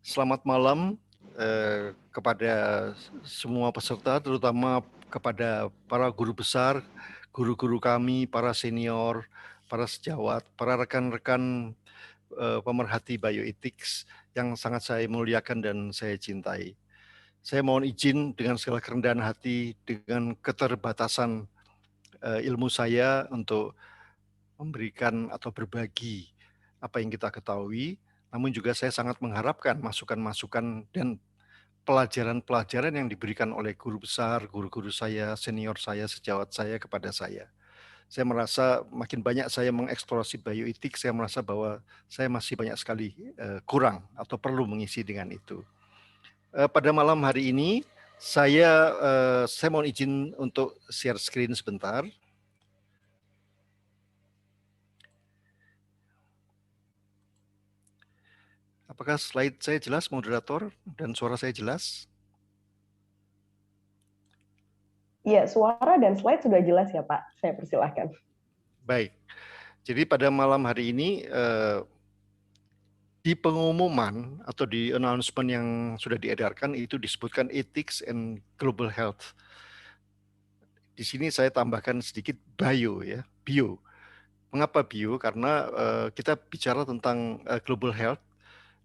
Selamat malam kepada semua peserta, terutama kepada para guru besar, guru-guru kami, para senior, para sejawat, para rekan-rekan pemerhati bioethics yang sangat saya muliakan dan saya cintai. Saya mohon izin dengan segala kerendahan hati, dengan keterbatasan ilmu saya untuk memberikan atau berbagi apa yang kita ketahui, namun juga saya sangat mengharapkan masukan-masukan dan pelajaran-pelajaran yang diberikan oleh guru besar, guru-guru saya, senior saya, sejawat saya kepada saya. Saya merasa makin banyak saya mengeksplorasi bioetik, saya merasa bahwa saya masih banyak sekali kurang atau perlu mengisi dengan itu. Pada malam hari ini saya mohon izin untuk share screen sebentar. Apakah slide saya jelas, moderator, dan suara saya jelas? Iya, suara dan slide sudah jelas ya Pak. Saya persilahkan. Baik, jadi pada malam hari ini di pengumuman atau di announcement yang sudah diedarkan itu disebutkan ethics and global health. Di sini saya tambahkan sedikit bio ya, bio. Mengapa bio? Karena kita bicara tentang global health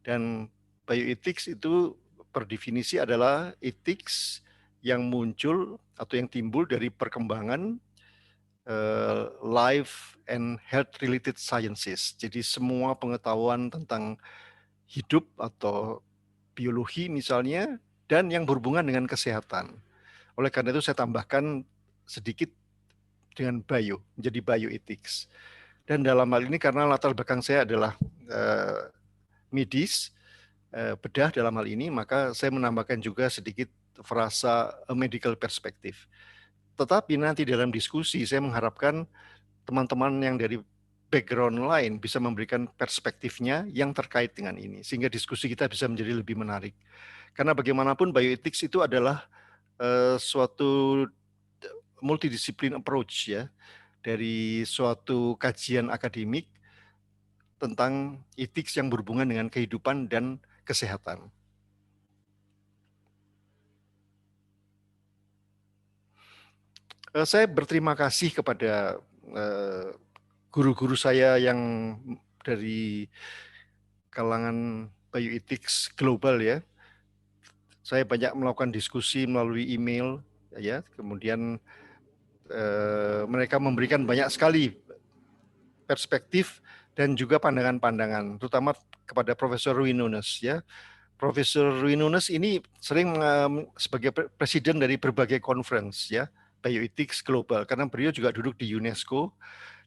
dan bioethics itu per definisi adalah ethics yang muncul atau yang timbul dari perkembangan life and health related sciences. Jadi semua pengetahuan tentang hidup atau biologi misalnya dan yang berhubungan dengan kesehatan. Oleh karena itu saya tambahkan sedikit dengan bio, menjadi bioethics. Dan dalam hal ini karena latar belakang saya adalah medis, bedah dalam hal ini, maka saya menambahkan juga sedikit frasa medical perspective. Tetapi nanti dalam diskusi saya mengharapkan teman-teman yang dari background lain bisa memberikan perspektifnya yang terkait dengan ini, sehingga diskusi kita bisa menjadi lebih menarik. Karena bagaimanapun bioethics itu adalah suatu multidisiplin approach ya, dari suatu kajian akademik tentang ethics yang berhubungan dengan kehidupan dan kesehatan. Saya berterima kasih kepada guru-guru saya yang dari kalangan bioethics global ya. Saya banyak melakukan diskusi melalui email ya, kemudian mereka memberikan banyak sekali perspektif dan juga pandangan-pandangan, terutama kepada Profesor Rui Nunes ya. Profesor Rui Nunes ini sering sebagai presiden dari berbagai conference ya, bioethics global, karena beliau juga duduk di UNESCO,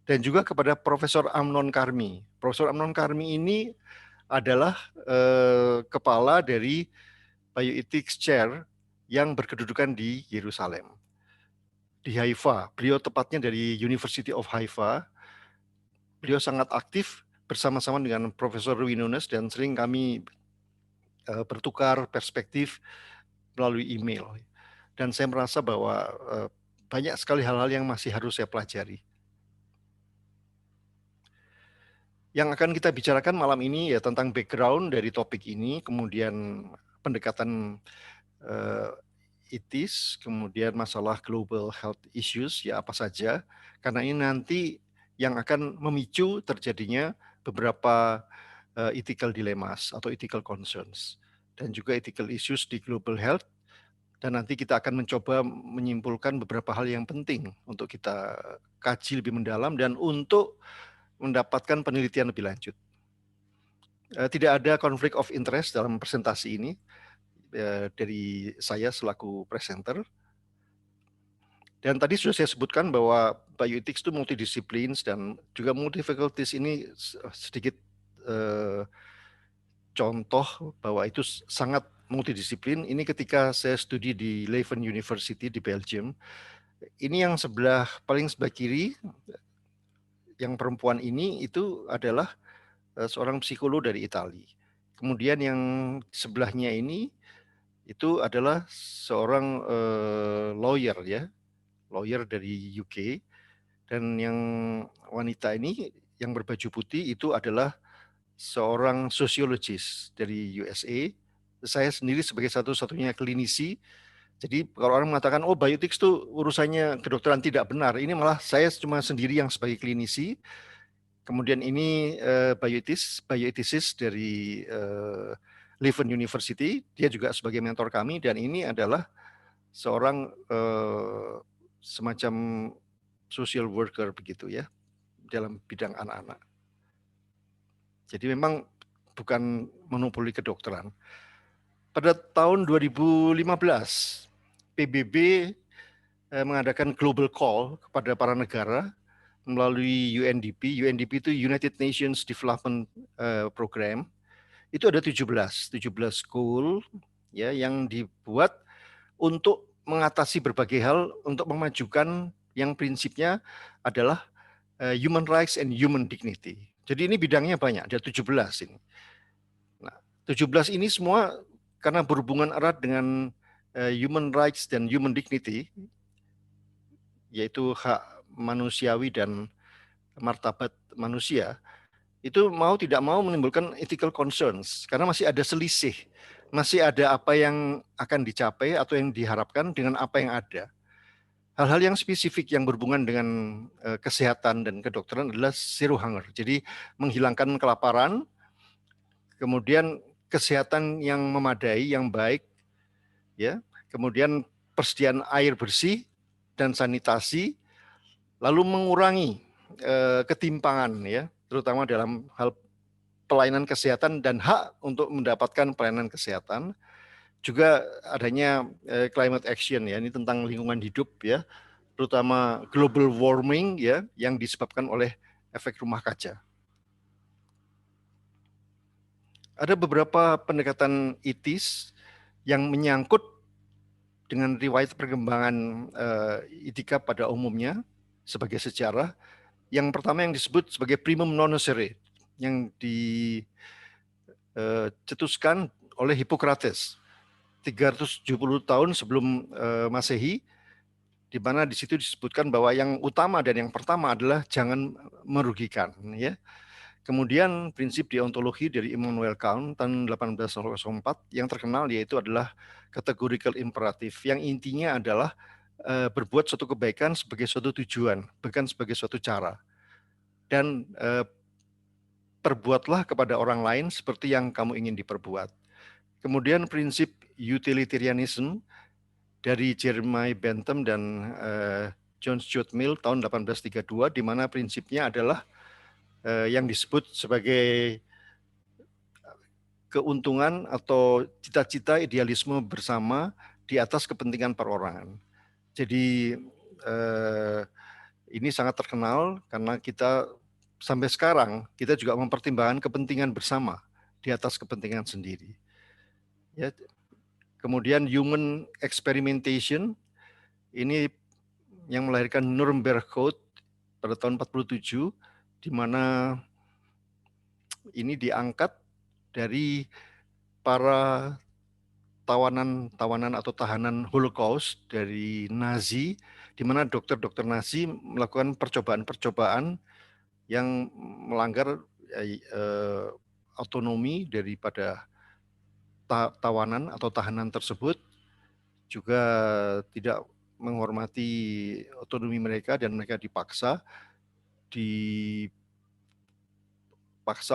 dan juga kepada Profesor Amnon Karmi. Profesor Amnon Karmi ini adalah kepala dari bioethics chair yang berkedudukan di Yerusalem, di Haifa. Beliau tepatnya dari University of Haifa. Beliau sangat aktif bersama-sama dengan Profesor Rui Nunes dan sering kami bertukar perspektif melalui email. Dan saya merasa bahwa banyak sekali hal-hal yang masih harus saya pelajari. Yang akan kita bicarakan malam ini ya tentang background dari topik ini, kemudian pendekatan etis, kemudian masalah global health issues ya apa saja, karena ini nanti yang akan memicu terjadinya beberapa ethical dilemmas atau ethical concerns dan juga ethical issues di global health, dan nanti kita akan mencoba menyimpulkan beberapa hal yang penting untuk kita kaji lebih mendalam dan untuk mendapatkan penelitian lebih lanjut. Tidak ada konflik of interest dalam presentasi ini dari saya selaku presenter. Dan tadi sudah saya sebutkan bahwa bioethics itu multidisiplin dan juga multi-faculties ini sedikit contoh bahwa itu sangat multidisiplin. Ini ketika saya studi di Leuven University di Belgium. Ini yang paling sebelah kiri, yang perempuan ini itu adalah seorang psikolog dari Italia. Kemudian yang sebelahnya ini itu adalah seorang lawyer ya, lawyer dari UK, dan yang wanita ini yang berbaju putih itu adalah seorang sosiologis dari USA, saya sendiri sebagai satu-satunya klinisi. Jadi kalau orang mengatakan, oh bioethics itu urusannya kedokteran, tidak benar. Ini malah saya cuma sendiri yang sebagai klinisi. Kemudian ini bioethicist dari Leuven University, dia juga sebagai mentor kami, dan ini adalah seorang semacam social worker begitu ya, dalam bidang anak-anak. Jadi memang bukan monopoli kedokteran. Pada tahun 2015, PBB mengadakan global call kepada para negara melalui UNDP. UNDP itu United Nations Development Program. Itu ada 17 goal ya yang dibuat untuk mengatasi berbagai hal untuk memajukan yang prinsipnya adalah human rights and human dignity. Jadi ini bidangnya banyak, ada 17 ini. Nah, 17 ini semua karena berhubungan erat dengan human rights dan human dignity, yaitu hak manusiawi dan martabat manusia, itu mau tidak mau menimbulkan ethical concerns karena masih ada selisih, masih ada apa yang akan dicapai atau yang diharapkan dengan apa yang ada. Hal-hal yang spesifik yang berhubungan dengan kesehatan dan kedokteran adalah zero hunger. Jadi menghilangkan kelaparan, kemudian kesehatan yang memadai, yang baik, ya, kemudian persediaan air bersih dan sanitasi, lalu mengurangi ketimpangan, ya, terutama dalam hal pelayanan kesehatan dan hak untuk mendapatkan pelayanan kesehatan. Juga adanya climate action, ya, ini tentang lingkungan hidup, ya, terutama global warming, ya, yang disebabkan oleh efek rumah kaca. Ada beberapa pendekatan etis yang menyangkut dengan riwayat perkembangan etika pada umumnya sebagai sejarah. Yang pertama yang disebut sebagai primum non nocere, yang dicetuskan oleh Hippocrates 370 tahun sebelum Masehi, di mana di situ disebutkan bahwa yang utama dan yang pertama adalah jangan merugikan, ya. Kemudian prinsip deontologi dari Immanuel Kant tahun 1804 yang terkenal yaitu adalah categorical imperative, yang intinya adalah berbuat suatu kebaikan sebagai suatu tujuan, bukan sebagai suatu cara. Dan perbuatlah kepada orang lain seperti yang kamu ingin diperbuat. Kemudian prinsip utilitarianism dari Jeremiah Bentham dan John Stuart Mill tahun 1832, di mana prinsipnya adalah yang disebut sebagai keuntungan atau cita-cita idealisme bersama di atas kepentingan perorangan. Jadi ini sangat terkenal karena kita sampai sekarang kita juga mempertimbangkan kepentingan bersama di atas kepentingan sendiri. Ya. Kemudian human experimentation, ini yang melahirkan Nuremberg Code pada tahun 47, di mana ini diangkat dari para tawanan atau tahanan Holocaust dari Nazi, di mana dokter-dokter Nazi melakukan percobaan-percobaan yang melanggar autonomi daripada tawanan atau tahanan tersebut, juga tidak menghormati otonomi mereka dan mereka dipaksa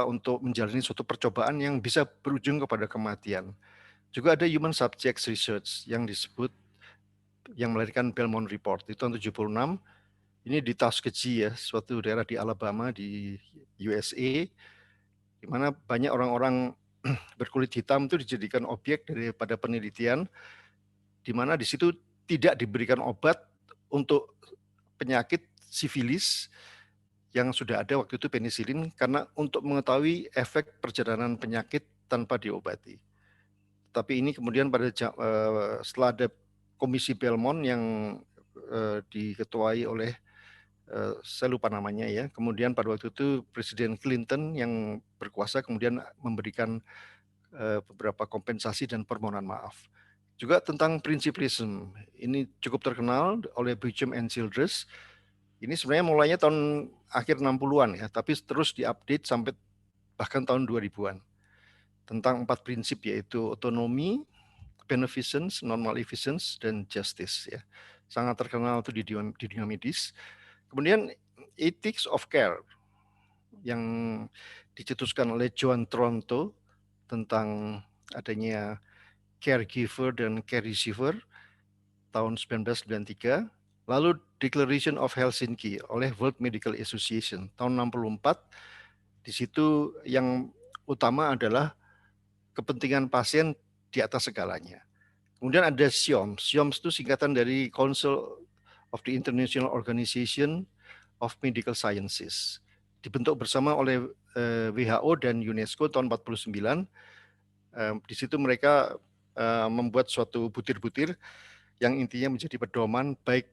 untuk menjalani suatu percobaan yang bisa berujung kepada kematian. Juga ada human subjects research yang disebut, yang melahirkan Belmont Report di tahun 76. Ini di Tuskegee, ya, suatu daerah di Alabama di USA, di mana banyak orang-orang berkulit hitam itu dijadikan objek daripada penelitian, di mana di situ tidak diberikan obat untuk penyakit sifilis yang sudah ada waktu itu, penisilin, karena untuk mengetahui efek perjalanan penyakit tanpa diobati. Tapi ini kemudian setelah ada komisi Belmont yang diketuai oleh saya lupa namanya, ya. Kemudian pada waktu itu Presiden Clinton yang berkuasa kemudian memberikan beberapa kompensasi dan permohonan maaf. Juga tentang principlism, ini cukup terkenal oleh Beauchamp and Childress. Ini sebenarnya mulainya tahun akhir 60-an, ya, tapi terus diupdate sampai bahkan tahun 2000-an. tentang 4 prinsip, yaitu otonomi, beneficence, non-maleficence, dan justice ya. Sangat terkenal itu di dunia medis. Kemudian ethics of care yang dicetuskan oleh John Tronto tentang adanya caregiver dan care receiver tahun 1993. Lalu Declaration of Helsinki oleh World Medical Association tahun 64. Di situ yang utama adalah kepentingan pasien di atas segalanya. Kemudian ada SIOMS. SIOMS itu singkatan dari Council of the International Organization of Medical Sciences. Dibentuk bersama oleh WHO dan UNESCO tahun 49. Di situ mereka membuat suatu butir-butir yang intinya menjadi pedoman baik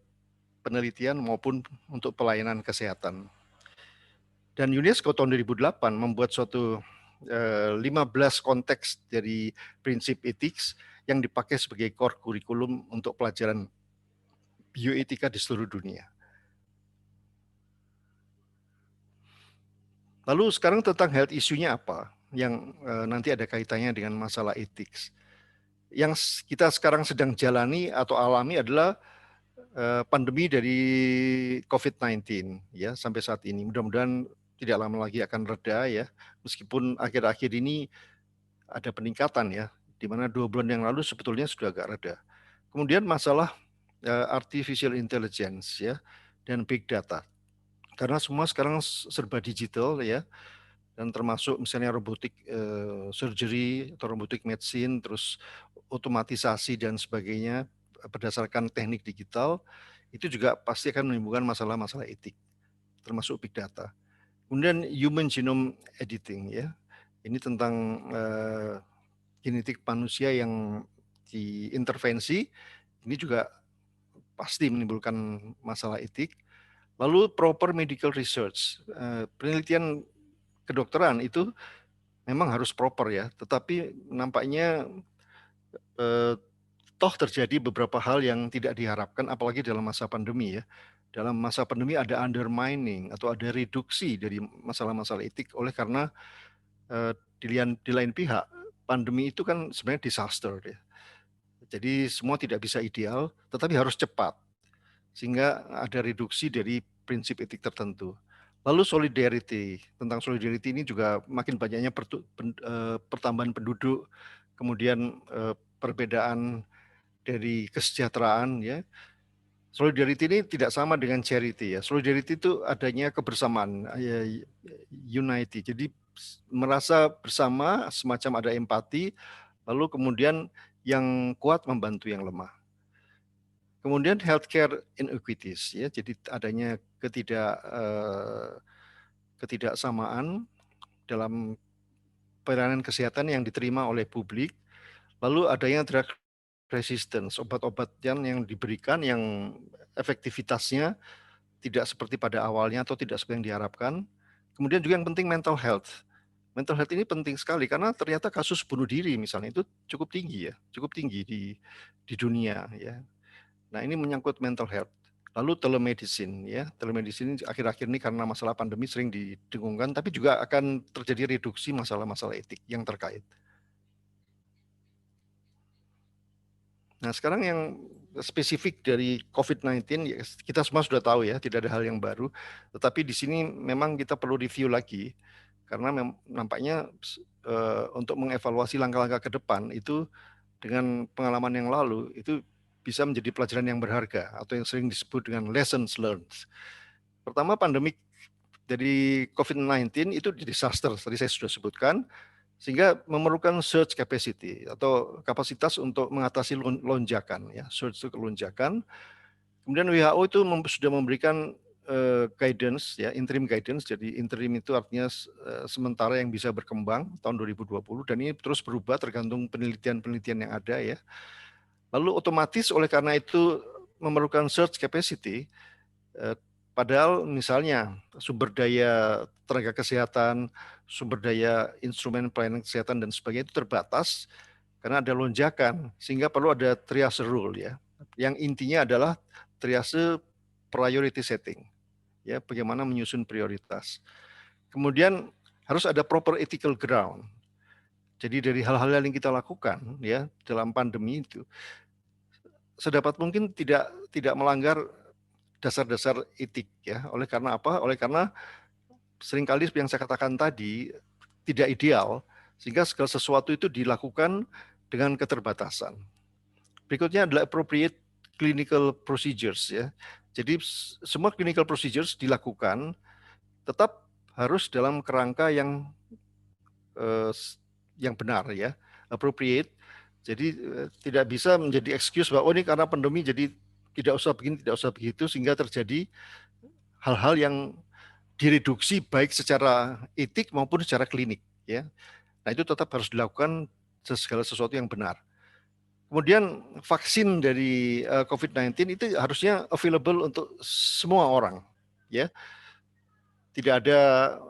penelitian maupun untuk pelayanan kesehatan. Dan UNESCO tahun 2008 membuat suatu 15 konteks dari prinsip etik yang dipakai sebagai core kurikulum untuk pelajaran bioetika di seluruh dunia. Lalu sekarang tentang health issue-nya apa yang nanti ada kaitannya dengan masalah etik. Yang kita sekarang sedang jalani atau alami adalah pandemi dari COVID-19 ya sampai saat ini. Mudah-mudahan tidak lama lagi akan reda ya. Meskipun akhir-akhir ini ada peningkatan ya, di mana 2 bulan yang lalu sebetulnya sudah agak reda. Kemudian masalah artificial intelligence ya dan big data. Karena semua sekarang serba digital ya, dan termasuk misalnya robotic surgery atau robotic medicine, terus otomatisasi dan sebagainya berdasarkan teknik digital, itu juga pasti akan menimbulkan masalah-masalah etik, termasuk big data. Kemudian human genome editing ya, ini tentang genetik manusia yang diintervensi, ini juga pasti menimbulkan masalah etik. Lalu proper medical research, penelitian kedokteran itu memang harus proper ya, tetapi nampaknya toh terjadi beberapa hal yang tidak diharapkan, apalagi dalam masa pandemi ya. Dalam masa pandemi ada undermining atau ada reduksi dari masalah-masalah etik oleh karena di lain pihak pandemi itu kan sebenarnya disaster ya. Jadi semua tidak bisa ideal, tetapi harus cepat sehingga ada reduksi dari prinsip etik tertentu. Lalu solidarity, tentang solidarity ini juga makin banyaknya pertambahan penduduk, kemudian perbedaan dari kesejahteraan ya. Solidarity ini tidak sama dengan charity ya. Solidarity itu adanya kebersamaan, unity. Jadi merasa bersama, semacam ada empati, lalu kemudian yang kuat membantu yang lemah. Kemudian healthcare inequities ya, jadi adanya ketidaksamaan dalam pelayanan kesehatan yang diterima oleh publik. Lalu adanya drug resistance, obat-obatan yang diberikan yang efektivitasnya tidak seperti pada awalnya atau tidak seperti yang diharapkan. Kemudian juga yang penting mental health. Mental health ini penting sekali karena ternyata kasus bunuh diri misalnya itu cukup tinggi ya, cukup tinggi di dunia ya. Nah, ini menyangkut mental health. Lalu telemedicine ya, telemedicine akhir-akhir ini karena masalah pandemi sering didengungkan, tapi juga akan terjadi reduksi masalah-masalah etik yang terkait. Nah, sekarang yang spesifik dari COVID-19, ya, kita semua sudah tahu ya, tidak ada hal yang baru. Tetapi di sini memang kita perlu review lagi, karena nampaknya untuk mengevaluasi langkah-langkah ke depan itu dengan pengalaman yang lalu, itu bisa menjadi pelajaran yang berharga, atau yang sering disebut dengan lessons learned. Pertama, pandemik dari COVID-19 itu disaster, tadi saya sudah sebutkan, sehingga memerlukan surge capacity atau kapasitas untuk mengatasi lonjakan ya, surge itu lonjakan. Kemudian WHO itu sudah memberikan guidance ya, interim guidance. Jadi interim itu artinya sementara yang bisa berkembang tahun 2020, dan ini terus berubah tergantung penelitian-penelitian yang ada ya. Lalu otomatis oleh karena itu memerlukan surge capacity, padahal misalnya sumber daya tenaga kesehatan, sumber daya instrumen pelayanan kesehatan dan sebagainya itu terbatas karena ada lonjakan, sehingga perlu ada triage rule ya. Yang intinya adalah triage priority setting, ya, bagaimana menyusun prioritas. Kemudian harus ada proper ethical ground. Jadi dari hal-hal yang kita lakukan ya dalam pandemi itu sedapat mungkin tidak melanggar dasar-dasar etik ya. Oleh karena apa? Oleh karena seringkali yang saya katakan tadi tidak ideal sehingga segala sesuatu itu dilakukan dengan keterbatasan. Berikutnya adalah appropriate clinical procedures ya. Jadi semua clinical procedures dilakukan tetap harus dalam kerangka eh, yang benar ya, appropriate. Jadi tidak bisa menjadi excuse bahwa oh ini karena pandemi jadi tidak usah begini, tidak usah begitu sehingga terjadi hal-hal yang direduksi baik secara etik maupun secara klinik ya. Nah, itu tetap harus dilakukan segala sesuatu yang benar. Kemudian vaksin dari COVID-19 itu harusnya available untuk semua orang ya. Tidak ada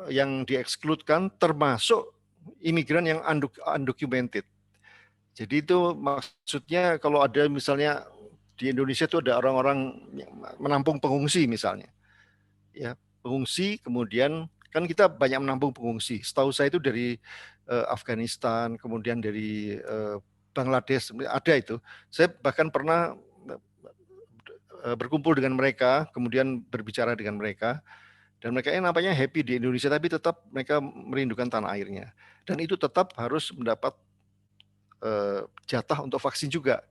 yang diekskludkan termasuk imigran yang undocumented. Jadi itu maksudnya kalau ada misalnya di Indonesia itu ada orang-orang menampung pengungsi misalnya. Ya, pengungsi kemudian kan kita banyak menampung pengungsi. Setahu saya itu dari Afghanistan, kemudian dari Bangladesh ada itu. Saya bahkan pernah berkumpul dengan mereka, kemudian berbicara dengan mereka, dan mereka yang nampaknya happy di Indonesia, tapi tetap mereka merindukan tanah airnya. Dan itu tetap harus mendapat jatah untuk vaksin juga.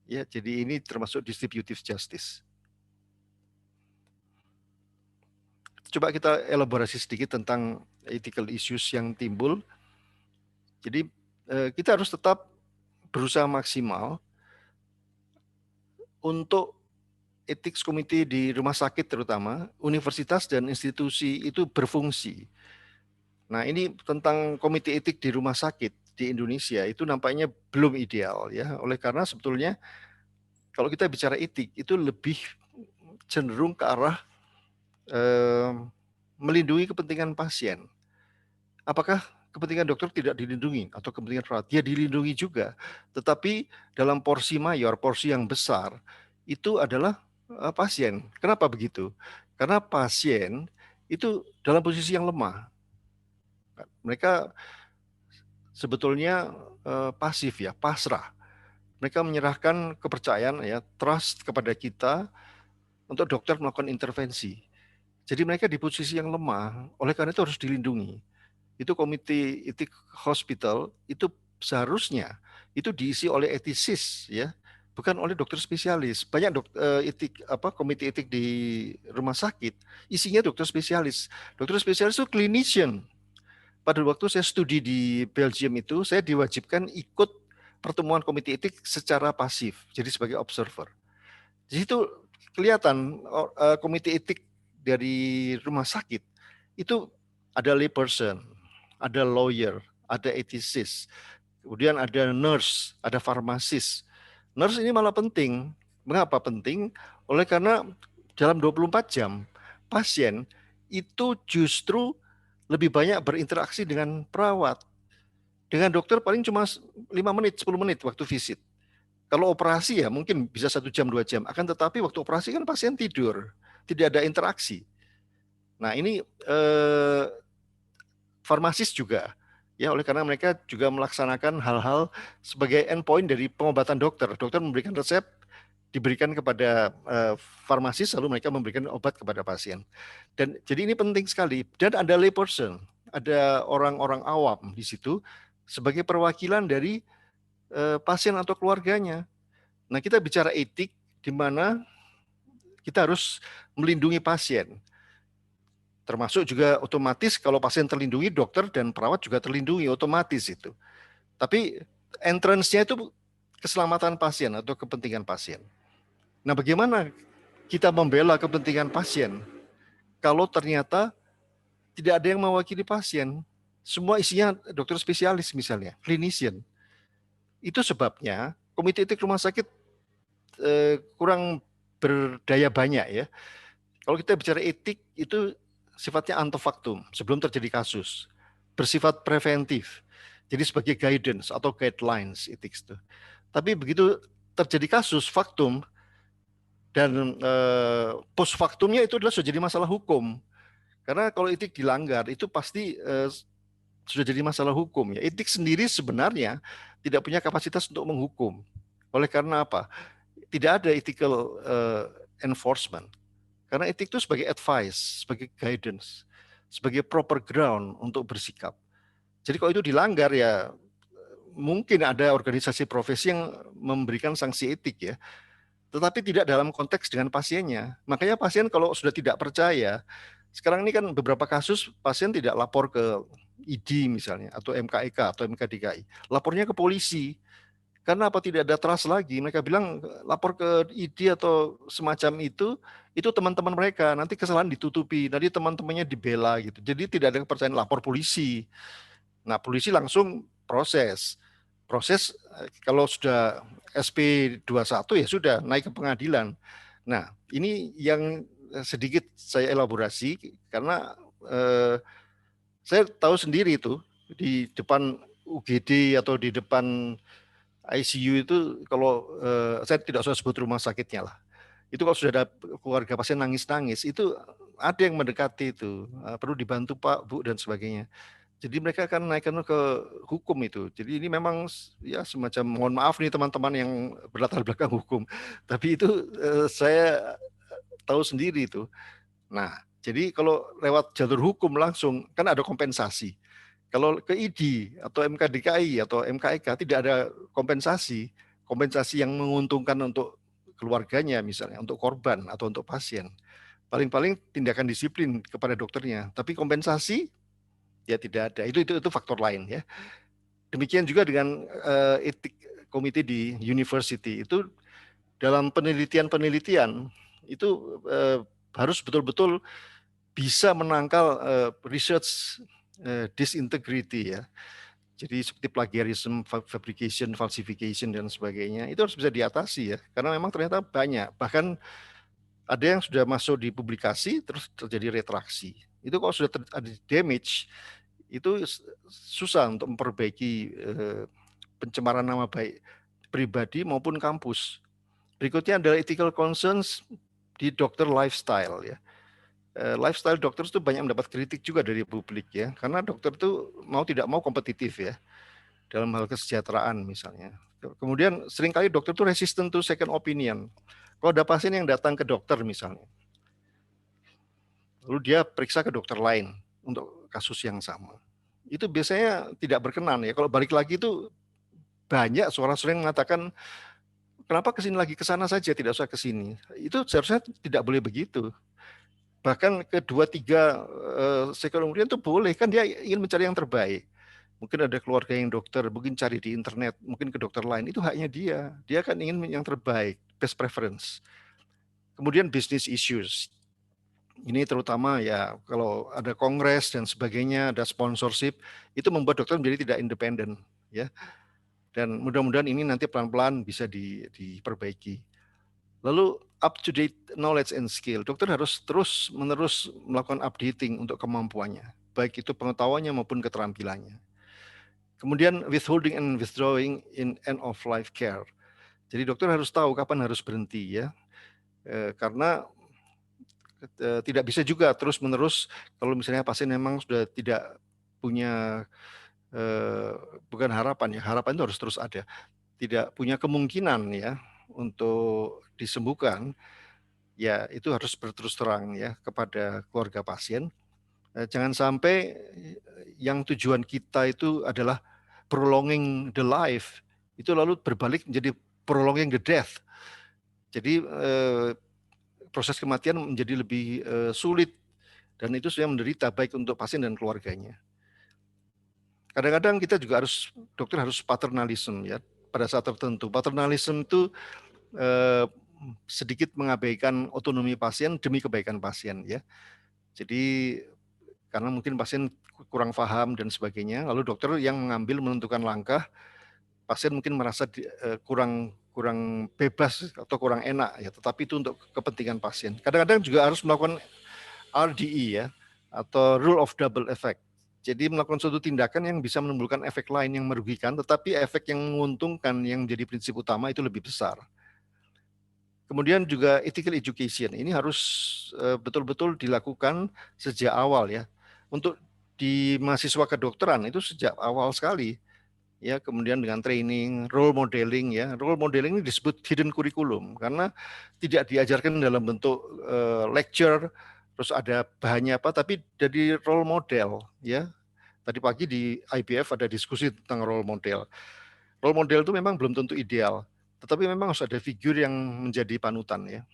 Ya, jadi ini termasuk distributive justice. Coba kita elaborasi sedikit tentang ethical issues yang timbul. Jadi kita harus tetap berusaha maksimal untuk ethics committee di rumah sakit terutama, universitas dan institusi itu berfungsi. Nah, ini tentang komite etik di rumah sakit di Indonesia itu nampaknya belum ideal ya. Oleh karena sebetulnya kalau kita bicara etik itu lebih cenderung ke arah eh, melindungi kepentingan pasien. Apakah kepentingan dokter tidak dilindungi atau kepentingan perawat? Dia dilindungi juga, tetapi dalam porsi mayor, porsi yang besar itu adalah pasien. Kenapa begitu? Karena pasien itu dalam posisi yang lemah. Mereka sebetulnya pasif ya, pasrah. Mereka menyerahkan kepercayaan ya, trust kepada kita untuk dokter melakukan intervensi. Jadi mereka di posisi yang lemah, oleh karena itu harus dilindungi. Itu komite etik hospital itu seharusnya itu diisi oleh etisis ya, bukan oleh dokter spesialis. Banyak etik komite etik di rumah sakit isinya dokter spesialis. Dokter spesialis itu clinician. Pada waktu saya studi di Belgium itu saya diwajibkan ikut pertemuan komite etik secara pasif, jadi sebagai observer. Di situ kelihatan komite etik dari rumah sakit itu ada lay person, ada lawyer, ada ethicist, kemudian ada nurse, ada farmasis. Nurse ini malah penting. Mengapa penting? Oleh karena dalam 24 jam pasien itu justru lebih banyak berinteraksi dengan perawat. Dengan dokter paling cuma 5 menit, 10 menit waktu visit. Kalau operasi ya mungkin bisa 1 jam, 2 jam. Akan tetapi waktu operasi kan pasien tidur. Tidak ada interaksi. Nah ini farmasis juga. Ya, oleh karena mereka juga melaksanakan hal-hal sebagai endpoint dari pengobatan dokter. Dokter memberikan resep, diberikan kepada farmasis, lalu mereka memberikan obat kepada pasien. Dan jadi ini penting sekali. Dan ada lay person, ada orang-orang awam di situ sebagai perwakilan dari pasien atau keluarganya. Nah, kita bicara etik di mana kita harus melindungi pasien. Termasuk juga otomatis kalau pasien terlindungi, dokter dan perawat juga terlindungi otomatis itu. Tapi entrance-nya itu keselamatan pasien atau kepentingan pasien. Nah, bagaimana kita membela kepentingan pasien kalau ternyata tidak ada yang mewakili pasien? Semua isinya dokter spesialis misalnya, clinician. Itu sebabnya komite etik rumah sakit kurang berdaya banyak ya. Kalau kita bicara etik itu sifatnya antefaktum sebelum terjadi kasus, bersifat preventif. Jadi sebagai guidance atau guidelines etik itu. Tapi begitu terjadi kasus faktum dan post faktumnya itu adalah sudah jadi masalah hukum. Karena kalau etik dilanggar itu pasti sudah jadi masalah hukum ya. Etik sendiri sebenarnya tidak punya kapasitas untuk menghukum. Oleh karena apa? Tidak ada ethical enforcement. Karena etik itu sebagai advice, sebagai guidance, sebagai proper ground untuk bersikap. Jadi kalau itu dilanggar ya mungkin ada organisasi profesi yang memberikan sanksi etik ya, tetapi tidak dalam konteks dengan pasiennya. Makanya pasien kalau sudah tidak percaya, sekarang ini kan beberapa kasus pasien tidak lapor ke ID misalnya, atau MKEK atau MKDKI, lapornya ke polisi. Karena apa, tidak ada trust lagi. Mereka bilang lapor ke ID atau semacam itu teman-teman mereka, nanti kesalahan ditutupi, nanti teman-temannya dibela gitu. Jadi tidak ada kepercayaan, lapor polisi. Nah, polisi langsung proses. Proses kalau sudah SP 21 ya sudah naik ke pengadilan. Nah, ini yang sedikit saya elaborasi karena saya tahu sendiri itu di depan UGD atau di depan ICU itu kalau saya tidak usah sebut rumah sakitnya lah. Itu kalau sudah ada keluarga pasien nangis-nangis, itu ada yang mendekati itu, perlu dibantu Pak, Bu, dan sebagainya. Jadi mereka akan naikkan ke hukum itu. Jadi ini memang ya semacam, mohon maaf nih teman-teman yang berlatar belakang hukum, tapi itu saya tahu sendiri itu. Nah, jadi kalau lewat jalur hukum langsung kan ada kompensasi. Kalau ke ID atau MKDKI atau MKEK tidak ada kompensasi, kompensasi yang menguntungkan untuk keluarganya misalnya, untuk korban atau untuk pasien. Paling-paling tindakan disiplin kepada dokternya, tapi kompensasi ya tidak ada. Itu faktor lain ya. Demikian juga dengan etik komite di university itu dalam penelitian-penelitian itu harus betul-betul bisa menangkal research disintegrity ya. Jadi seperti plagiarism, fabrication, falsification dan sebagainya itu harus bisa diatasi ya. Karena memang ternyata banyak. Bahkan ada yang sudah masuk di publikasi terus terjadi retraksi. Itu kalau sudah ada damage itu susah untuk memperbaiki pencemaran nama baik pribadi maupun kampus. Berikutnya adalah ethical concerns di dokter lifestyle ya. Lifestyle dokter itu banyak mendapat kritik juga dari publik ya, karena dokter itu mau tidak mau kompetitif ya dalam hal kesejahteraan misalnya. Kemudian seringkali dokter itu resistant to second opinion. Kalau ada pasien yang datang ke dokter misalnya, lalu dia periksa ke dokter lain untuk kasus yang sama, itu biasanya tidak berkenan ya. Kalau balik lagi itu banyak suara-suara yang mengatakan kenapa kesini lagi, ke sana saja, tidak usah ke sini. Itu seharusnya tidak boleh begitu. Bahkan kedua tiga sektor kemudian itu boleh, kan dia ingin mencari yang terbaik. Mungkin ada keluarga yang dokter, mungkin cari di internet, mungkin ke dokter lain, itu haknya dia. Dia kan ingin yang terbaik, best preference. Kemudian business issues. Ini terutama ya kalau ada kongres dan sebagainya, ada sponsorship, itu membuat dokter menjadi tidak independen ya. Dan mudah-mudahan ini nanti pelan-pelan bisa diperbaiki. Lalu up to date knowledge and skill. Dokter harus terus-menerus melakukan updating untuk kemampuannya, baik itu pengetahuannya maupun keterampilannya. Kemudian withholding and withdrawing in end of life care. Jadi dokter harus tahu kapan harus berhenti ya. Karena tidak bisa juga terus-menerus kalau misalnya pasien memang sudah tidak punya bukan harapan ya, harapan itu harus terus ada. Tidak punya kemungkinan ya untuk disembuhkan, ya itu harus berterus terang ya kepada keluarga pasien. Jangan sampai yang tujuan kita itu adalah prolonging the life, itu lalu berbalik menjadi prolonging the death. Jadi proses kematian menjadi lebih sulit dan itu sudah menderita baik untuk pasien dan keluarganya. Kadang-kadang kita juga dokter harus paternalism ya pada saat tertentu. Paternalism itu sedikit mengabaikan otonomi pasien demi kebaikan pasien ya. Jadi karena mungkin pasien kurang paham dan sebagainya, lalu dokter yang menentukan langkah, pasien mungkin merasa kurang bebas atau kurang enak ya, tetapi itu untuk kepentingan pasien. Kadang-kadang juga harus melakukan RDE ya, atau rule of double effect. Jadi melakukan suatu tindakan yang bisa menimbulkan efek lain yang merugikan, tetapi efek yang menguntungkan yang menjadi prinsip utama itu lebih besar. Kemudian juga ethical education, ini harus betul-betul dilakukan sejak awal ya. Untuk di mahasiswa kedokteran itu sejak awal sekali. Ya, kemudian dengan training, role modeling ya. Role modeling ini disebut hidden curriculum karena tidak diajarkan dalam bentuk lecture, terus ada bahannya apa, tapi jadi role model ya. Tadi pagi di IBF ada diskusi tentang role model. Role model itu memang belum tentu ideal, tetapi memang harus ada figur yang menjadi panutan ya.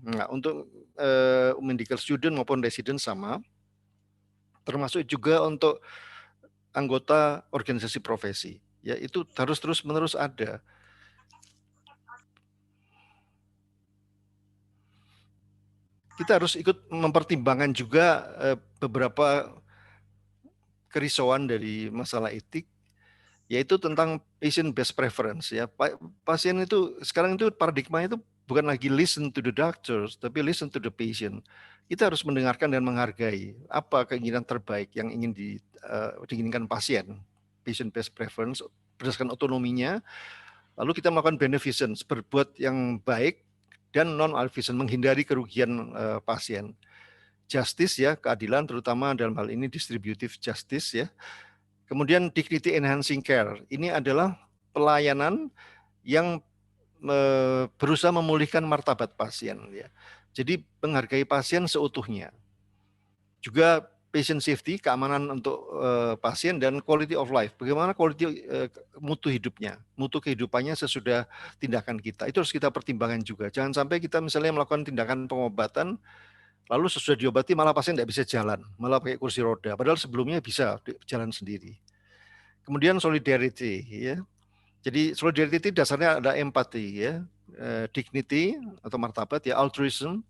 Nah, untuk medical student maupun resident sama, termasuk juga untuk anggota organisasi profesi. Ya, itu harus terus-menerus ada. Kita harus ikut mempertimbangkan juga beberapa kerisauan dari masalah etik, yaitu tentang patient based preference ya. Pasien itu sekarang itu paradigma itu bukan lagi listen to the doctors, tapi listen to the patient. Kita harus mendengarkan dan menghargai apa keinginan terbaik yang ingin diinginkan pasien. Patient based preference berdasarkan otonominya. Lalu kita melakukan beneficence, berbuat yang baik dan non-malfeasance, menghindari kerugian pasien. Justice ya, keadilan terutama dalam hal ini distributive justice ya. Kemudian dignity enhancing care. Ini adalah pelayanan yang berusaha memulihkan martabat pasien ya. Jadi menghargai pasien seutuhnya. Juga patient safety, keamanan untuk pasien, dan quality of life. Bagaimana quality mutu hidupnya, mutu kehidupannya sesudah tindakan kita. Itu harus kita pertimbangkan juga. Jangan sampai kita misalnya melakukan tindakan pengobatan, lalu sesudah diobati malah pasien tidak bisa jalan, malah pakai kursi roda. Padahal sebelumnya bisa jalan sendiri. Kemudian solidarity, ya. Jadi solidarity dasarnya ada empati, ya, dignity atau martabat, ya, altruism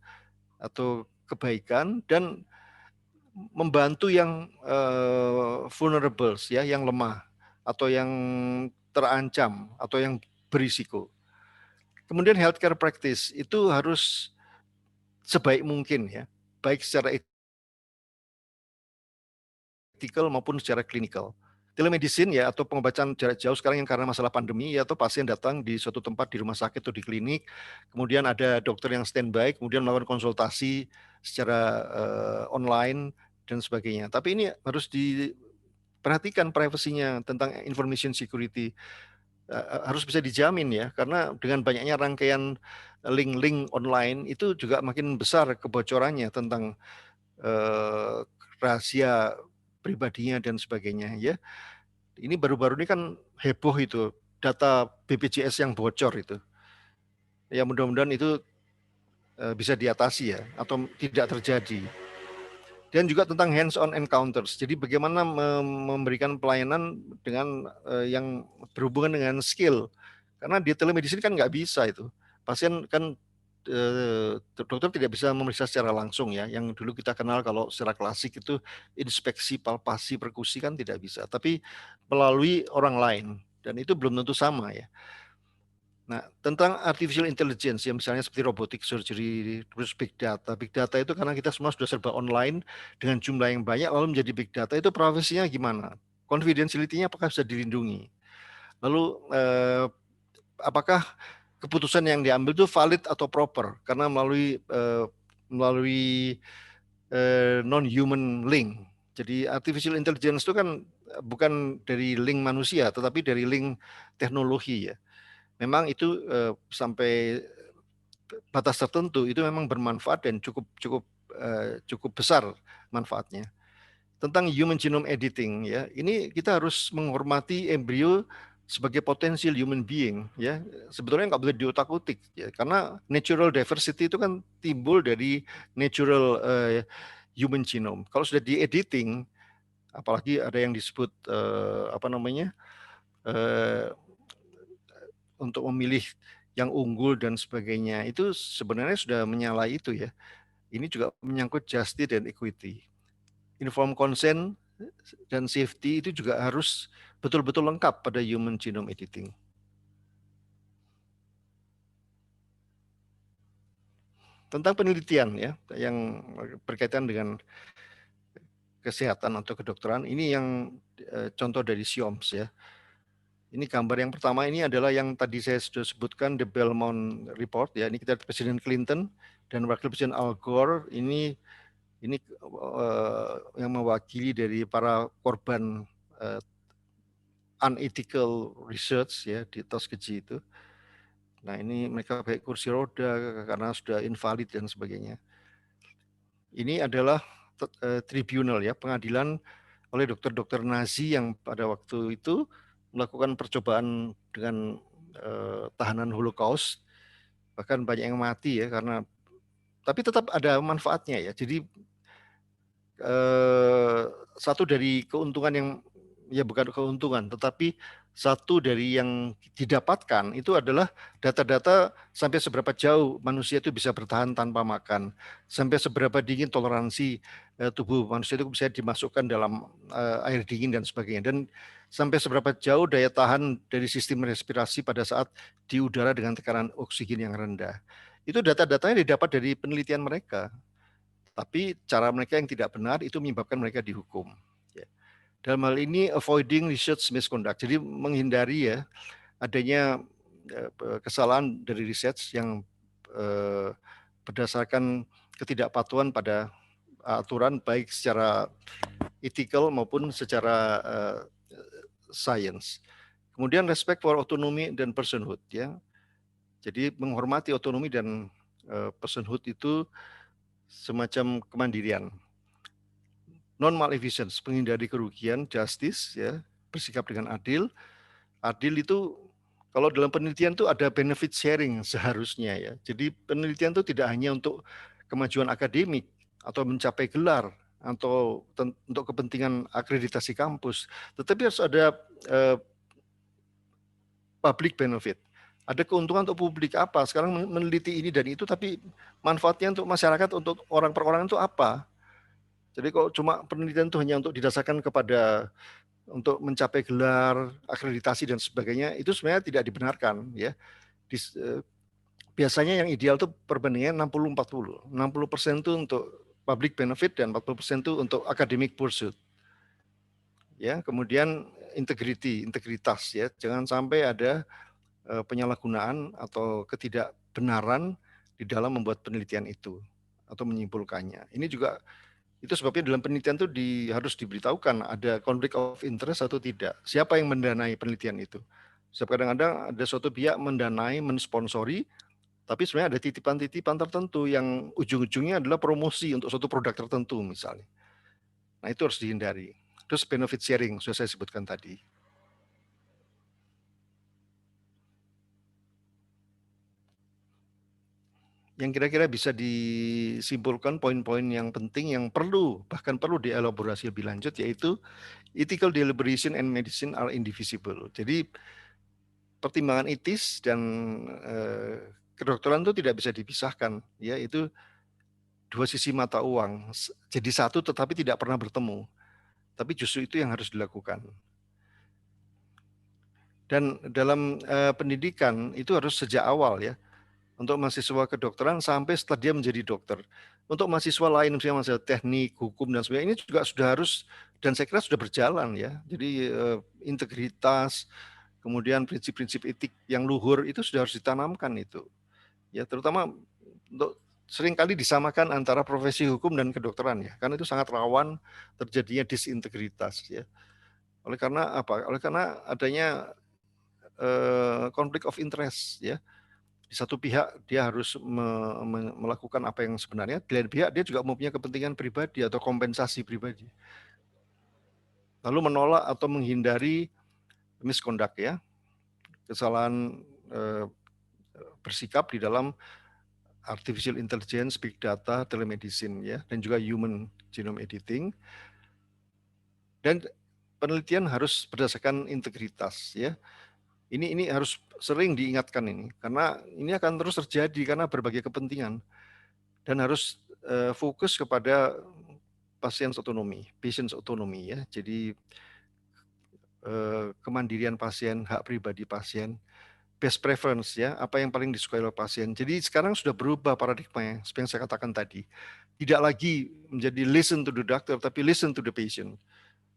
atau kebaikan, dan membantu yang vulnerables, ya, yang lemah atau yang terancam atau yang berisiko. Kemudian healthcare practice itu harus sebaik mungkin ya, baik secara etikal maupun secara klinikal. Telemedicine ya atau pengobatan jarak jauh sekarang yang karena masalah pandemi ya, atau pasien datang di suatu tempat di rumah sakit atau di klinik, kemudian ada dokter yang standby, kemudian melakukan konsultasi secara online dan sebagainya. Tapi ini harus diperhatikan privasinya tentang information security, harus bisa dijamin ya, karena dengan banyaknya rangkaian link-link online itu juga makin besar kebocorannya tentang rahasia pribadinya dan sebagainya ya. Ini baru-baru ini kan heboh itu data BPJS yang bocor itu. Ya mudah-mudahan itu bisa diatasi ya atau tidak terjadi. Dan juga tentang hands-on encounters. Jadi bagaimana memberikan pelayanan dengan yang berhubungan dengan skill. Karena di telemedicine kan nggak bisa itu. Pasien kan dokter tidak bisa memeriksa secara langsung ya. Yang dulu kita kenal kalau secara klasik itu inspeksi, palpasi, perkusi kan tidak bisa. Tapi melalui orang lain. Dan itu belum tentu sama ya. Nah, tentang artificial intelligence ya, misalnya seperti robotic surgery, terus big data. Big data itu karena kita semua sudah serba online dengan jumlah yang banyak, lalu menjadi big data, itu privasinya gimana? Confidentiality-nya apakah bisa dilindungi? Lalu apakah keputusan yang diambil itu valid atau proper? Karena melalui non-human link. Jadi artificial intelligence itu kan bukan dari link manusia, tetapi dari link teknologi ya. Memang itu sampai batas tertentu itu memang bermanfaat dan cukup besar manfaatnya. Tentang human genome editing ya, ini kita harus menghormati embrio sebagai potensial human being ya. Sebetulnya nggak boleh diotak-atik ya, karena natural diversity itu kan timbul dari natural human genome. Kalau sudah di-editing, apalagi ada yang disebut apa namanya, untuk memilih yang unggul dan sebagainya, itu sebenarnya sudah menyalahi itu ya. Ini juga menyangkut justice dan equity. Informed consent dan safety itu juga harus betul-betul lengkap pada human genome editing. Tentang penelitian ya, yang berkaitan dengan kesehatan atau kedokteran, ini yang contoh dari SIOMS ya. Ini gambar yang pertama ini adalah yang tadi saya sudah sebutkan, the Belmont Report ya. Ini kita Presiden Clinton dan Wakil Presiden Al Gore ini Ini yang mewakili dari para korban unethical research ya di Tuskegee itu. Nah ini mereka pakai kursi roda karena sudah invalid dan sebagainya. Ini adalah tribunal ya, pengadilan oleh dokter-dokter Nazi yang pada waktu itu melakukan percobaan dengan tahanan Holocaust, bahkan banyak yang mati ya karena, tapi tetap ada manfaatnya ya. Jadi satu dari keuntungan yang ya bukan keuntungan, tetapi satu dari yang didapatkan itu adalah data-data sampai seberapa jauh manusia itu bisa bertahan tanpa makan, sampai seberapa dingin toleransi tubuh manusia itu bisa dimasukkan dalam air dingin dan sebagainya, dan sampai seberapa jauh daya tahan dari sistem respirasi pada saat di udara dengan tekanan oksigen yang rendah. Itu data-datanya didapat dari penelitian mereka. Tapi cara mereka yang tidak benar itu menyebabkan mereka dihukum. Ya. Dalam hal ini avoiding research misconduct, jadi menghindari ya adanya kesalahan dari research yang berdasarkan ketidakpatuhan pada aturan baik secara ethical maupun secara science. Kemudian respect for autonomy dan personhood ya. Jadi menghormati otonomi dan personhood itu semacam kemandirian. Non maleficence, menghindari kerugian, justice ya, bersikap dengan adil. Adil itu kalau dalam penelitian itu ada benefit sharing seharusnya ya. Jadi penelitian itu tidak hanya untuk kemajuan akademik atau mencapai gelar atau untuk kepentingan akreditasi kampus, tetapi harus ada public benefit. Ada keuntungan untuk publik apa? Sekarang meneliti ini dan itu, tapi manfaatnya untuk masyarakat, untuk orang per orang itu apa? Jadi kalau cuma penelitian itu hanya untuk didasarkan kepada untuk mencapai gelar, akreditasi dan sebagainya, itu sebenarnya tidak dibenarkan ya. Biasanya yang ideal itu perbandingannya 60-40. 60% itu untuk public benefit dan 40% itu untuk academic pursuit. Ya, kemudian integritas ya. Jangan sampai ada penyalahgunaan atau ketidakbenaran di dalam membuat penelitian itu atau menyimpulkannya. Ini juga itu sebabnya dalam penelitian itu harus diberitahukan ada conflict of interest atau tidak. Siapa yang mendanai penelitian itu? Sebab kadang-kadang ada suatu pihak mendanai, mensponsori, tapi sebenarnya ada titipan-titipan tertentu yang ujung-ujungnya adalah promosi untuk suatu produk tertentu misalnya. Nah itu harus dihindari. Terus benefit sharing, sudah saya sebutkan tadi. Yang kira-kira bisa disimpulkan poin-poin yang penting yang perlu, bahkan perlu dielaborasi lebih lanjut, yaitu ethical deliberation and medicine are indivisible. Jadi pertimbangan etis dan kedokteran itu tidak bisa dipisahkan, ya itu dua sisi mata uang. Jadi satu tetapi tidak pernah bertemu. Tapi justru itu yang harus dilakukan. Dan dalam pendidikan itu harus sejak awal ya. Untuk mahasiswa kedokteran sampai setelah dia menjadi dokter. Untuk mahasiswa lain misalnya mahasiswa teknik, hukum dan sebagainya ini juga sudah harus, dan saya kira sudah berjalan ya. Jadi integritas, kemudian prinsip-prinsip etik yang luhur itu sudah harus ditanamkan itu. Ya terutama untuk seringkali disamakan antara profesi hukum dan kedokteran ya. Karena itu sangat rawan terjadinya disintegritas ya. Oleh karena apa? Oleh karena adanya konflik of interest ya. Di satu pihak dia harus melakukan apa yang sebenarnya, di lain pihak dia juga mempunyai kepentingan pribadi atau kompensasi pribadi. Lalu menolak atau menghindari misconduct ya, kesalahan bersikap di dalam artificial intelligence, big data, telemedicine ya, dan juga human genome editing. Dan penelitian harus berdasarkan integritas ya. Ini harus sering diingatkan ini karena ini akan terus terjadi karena berbagai kepentingan, dan harus fokus kepada pasien otonomi, patient otonomi ya. Jadi kemandirian pasien, hak pribadi pasien, best preference ya, apa yang paling disukai oleh pasien. Jadi sekarang sudah berubah paradigma seperti yang saya katakan tadi. Tidak lagi menjadi listen to the doctor, tapi listen to the patient.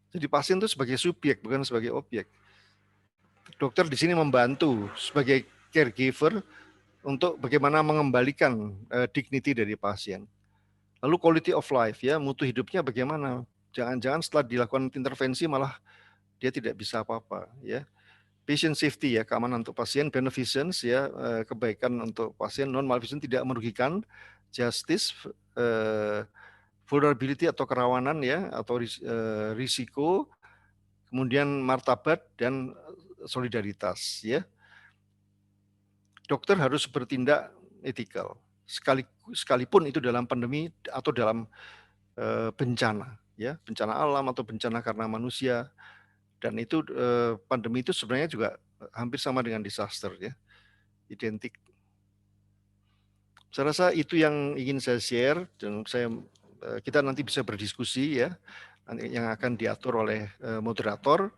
Jadi pasien itu sebagai subjek, bukan sebagai objek. Dokter di sini membantu sebagai caregiver untuk bagaimana mengembalikan dignity dari pasien. Lalu quality of life ya, mutu hidupnya bagaimana? Jangan-jangan setelah dilakukan intervensi malah dia tidak bisa apa-apa ya. Patient safety ya, keamanan untuk pasien, beneficence ya, kebaikan untuk pasien, non malfeasance tidak merugikan, justice, vulnerability atau kerawanan ya, atau risiko, kemudian martabat dan solidaritas ya. Dokter harus bertindak etikal, sekalipun itu dalam pandemi atau dalam bencana ya, bencana alam atau bencana karena manusia. Dan itu pandemi itu sebenarnya juga hampir sama dengan disaster ya, identik. Saya rasa itu yang ingin saya share dan kita nanti bisa berdiskusi ya, yang akan diatur oleh moderator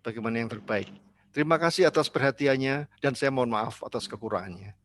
bagaimana yang terbaik. Terima kasih atas perhatiannya dan saya mohon maaf atas kekurangannya.